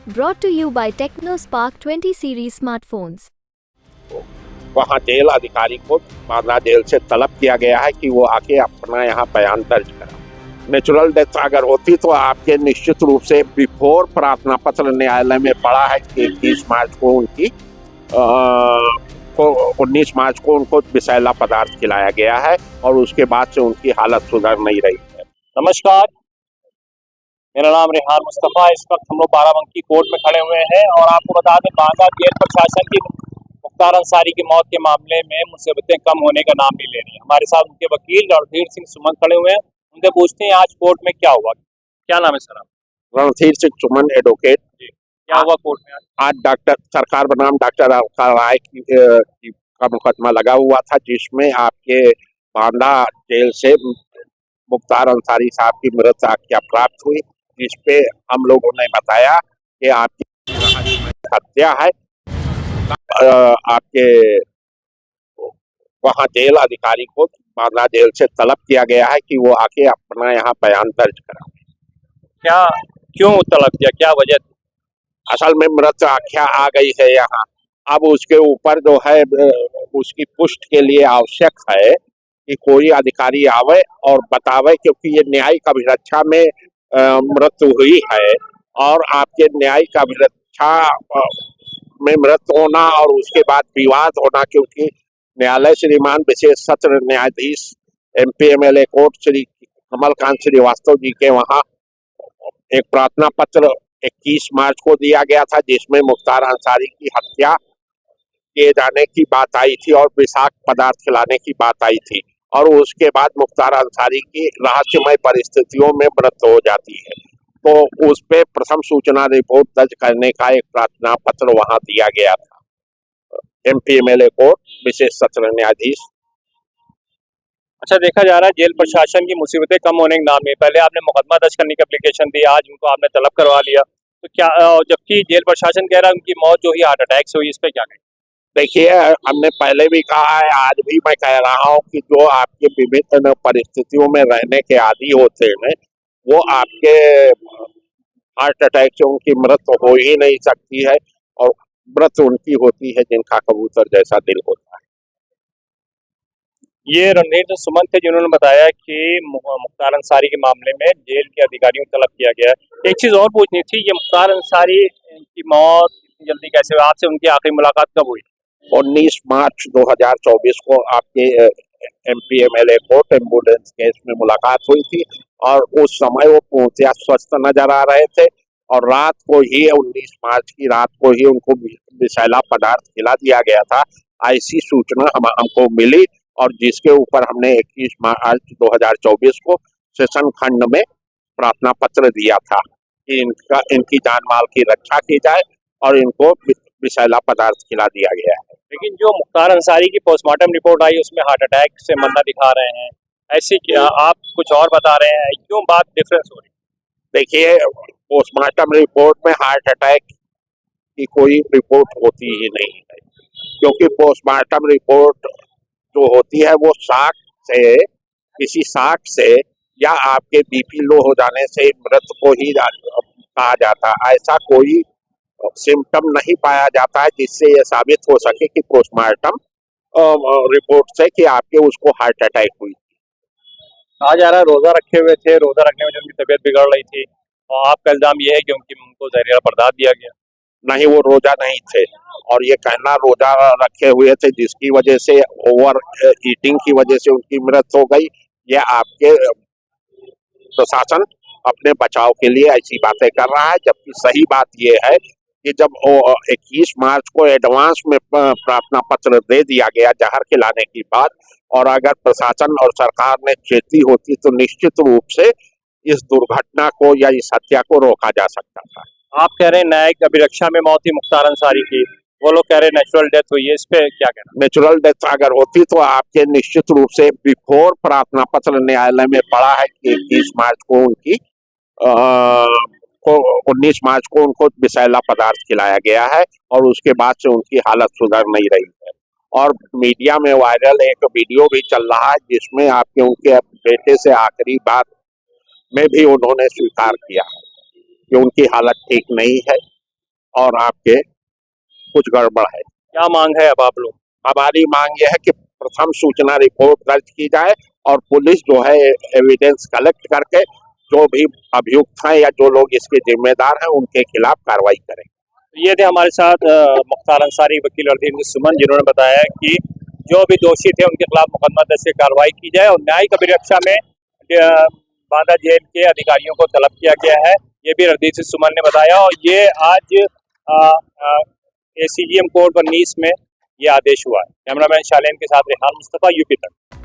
Brought to you by TechnoSpark 20 series smartphones. वहाँ jail अधिकारी को बांद्रा जेल से तलब किया गया है कि वो आके अपना यहाँ बयान दर्ज करा। नेचुरल डेथ अगर होती तो आपके निश्चित रूप से बिफोर प्रार्थना पत्र न्यायालय में पड़ा है कि 21 मार्च को उनकी 19 मार्च को उनको विषैला पदार्थ खिलाया गया है और उसके बाद से उनकी हालत सुधर नहीं रही है। नमस्कार, मेरा नाम रेहान मुस्तफा। इस वक्त हम लोग बाराबंकी कोर्ट में खड़े हुए हैं और आपको बता दें, बांदा जेल प्रशासन की मुख्तार अंसारी की मौत के मामले में मुसीबतें कम होने का नाम नहीं ले रही। हमारे साथ उनके वकील रणधीर सिंह सुमन खड़े हुए हैं। उनसे पूछते हैं आज कोर्ट में क्या हुआ। क्या नाम है सर? रणधीर सिंह सुमन, एडवोकेट। क्या हुआ कोर्ट में आज डॉक्टर सरकार बनाम डॉक्टर राय का मुकदमा लगा हुआ था, जिसमें आपके बांदा जेल से मुख्तार अंसारी साहब की मृत आज्ञा प्राप्त हुई, जिसपे हम लोगों ने बताया कि आपकी हत्या है। आपके वहाँ जेल अधिकारी को बांदा जेल से तलब किया गया है कि वो आके अपना यहाँ बयान दर्ज करा। क्या क्यों तलब किया, क्या वजह? असल में मृत आख्या आ गई है यहाँ। अब उसके ऊपर जो है उसकी पुष्टि के लिए आवश्यक है कि कोई अधिकारी आवे और बतावे, क्योंकि ये न्यायिक अभिरक्षा में मृत्यु हुई है और आपके न्यायिक अभिरक्षा में मृत्यु होना और उसके बाद विवाद होना, क्योंकि न्यायालय श्रीमान विशेष सत्र न्यायाधीश MP MLA court Shri Kamalkant Srivastava ji के वहाँ एक प्रार्थना पत्र 21 मार्च को दिया गया था, जिसमें मुख्तार अंसारी की हत्या किए जाने की बात आई थी और विषाक्त पदार्थ खिलाने की बात आई थी और उसके बाद मुख्तार अंसारी की रहस्यमय परिस्थितियों में मृत्यु हो जाती है। तो उस पे प्रथम सूचना रिपोर्ट दर्ज करने का एक प्रार्थना पत्र वहां दिया गया था MP MLA कोर्ट विशेष सत्र न्यायाधीश। अच्छा, देखा जा रहा है जेल प्रशासन की मुसीबतें कम होने के नाम में पहले आपने मुकदमा दर्ज करने की एप्लीकेशन दी, आज उनको आपने तलब करवा लिया, तो क्या जबकि जेल प्रशासन कह रहा है उनकी मौत जो हुई हार्ट अटैक से हुई, इस पे क्या कहें? देखिए, हमने पहले भी कहा है, आज भी मैं कह रहा हूँ कि जो आपके विभिन्न परिस्थितियों में रहने के आदी होते हैं वो आपके हार्ट अटैक से उनकी मृत्यु हो ही नहीं सकती है और मृत्यु उनकी होती है जिनका कबूतर जैसा दिल होता है। ये रणधीर सुमन थे जिन्होंने बताया कि मुख्तार अंसारी के मामले में जेल के अधिकारियों को तलब किया गया है। एक चीज और पूछनी थी, ये मुख्तार अंसारी की मौत इतनी जल्दी कैसे हुई? आपसे उनकी आखिरी मुलाकात कब हुई? 19 मार्च 2024 को आपके MP MLA court ambulance case में मुलाकात हुई थी और उस समय वो पूर्णतया स्वस्थ नजर आ रहे थे और रात को ही 19 मार्च की रात को ही उनको विषैला पदार्थ खिला दिया गया था। ऐसी सूचना हमको मिली और जिसके ऊपर हमने 21 मार्च 2024 को सेशन खंड में प्रार्थना पत्र दिया था कि इनकी जान माल की रक्षा की जाए और इनको विषैला पदार्थ खिला दिया गया है। लेकिन जो मुख्तार अंसारी की पोस्टमार्टम रिपोर्ट आई उसमें हार्ट अटैक से मरना दिखा रहे हैं, ऐसी क्या आप कुछ और बता रहे हैं, क्यों बात डिफरेंस हो रही? देखिए, पोस्टमार्टम रिपोर्ट में हार्ट अटैक की कोई रिपोर्ट होती ही नहीं है, क्योंकि पोस्टमार्टम रिपोर्ट जो होती है वो किसी साख से या आपके BP लो हो जाने से मृत को ही कहा जाता है। ऐसा कोई सिम्टम नहीं पाया जाता है जिससे ये साबित हो सके कि पोस्टमार्टम रिपोर्ट से कि आपके उसको हार्ट अटैक हुई। कहा जा रहा है रोजा रखे हुए थे, रोजा रखने में उनकी तबीयत बिगड़ रही थी और आपका इल्जाम ये है कि उनको जहरीला पदार्थ दिया गया। नहीं, वो रोजा नहीं थे और ये कहना रोजा रखे हुए थे जिसकी वजह से ओवर ईटिंग की वजह से उनकी मृत्यु हो गई, ये आपके प्रशासन अपने बचाव के लिए ऐसी बातें कर रहा है। जबकि सही बात ये है कि जब 21 मार्च को एडवांस में प्रार्थना पत्र दे दिया गया जहर खिलाने की बात, और अगर प्रशासन और सरकार ने चेती होती तो निश्चित रूप से इस दुर्घटना को या इस हत्या को रोका जा सकता था। आप कह रहे हैं न्यायिक अभिरक्षा में मौत थी मुख्तार अंसारी की, वो लोग कह रहे हैं नेचुरल डेथ हुई है, इस पे क्या कहना? नेचुरल डेथ अगर होती तो आपके निश्चित रूप से बिफोर प्रार्थना पत्र न्यायालय में पड़ा है कि 21 मार्च को उनकी 19 मार्च को उनको विषैला पदार्थ खिलाया गया है और उसके बाद से उनकी हालत सुधर नहीं रही है। और मीडिया में वायरल एक वीडियो भी चल रहा है जिसमें आपके उनके बेटे से आखिरी बात में भी उन्होंने स्वीकार किया कि उनकी हालत ठीक नहीं है और आपके कुछ गड़बड़ है। क्या मांग है अब आप लोग? हमारी मांग यह है कि प्रथम सूचना रिपोर्ट दर्ज की जाए और पुलिस जो है एविडेंस कलेक्ट करके जो भी अभियुक्त हैं या जो लोग इसके जिम्मेदार हैं उनके खिलाफ कार्रवाई करें। ये थे हमारे साथ मुख्तार अंसारी, वकील रणधीर सुमन, जिन्होंने बताया कि जो भी दोषी थे उनके खिलाफ मुकदमा दर्ज से कार्रवाई की जाए और न्यायिक अभिरक्षा में बांदा जेल के अधिकारियों को तलब किया गया है। ये भी रणधीर सुमन ने बताया और ये आज ACGM कोर्ट 19 में ये आदेश हुआ है। कैमरामैन शालेन के साथ रेहान मुस्तफा, यूपी तक।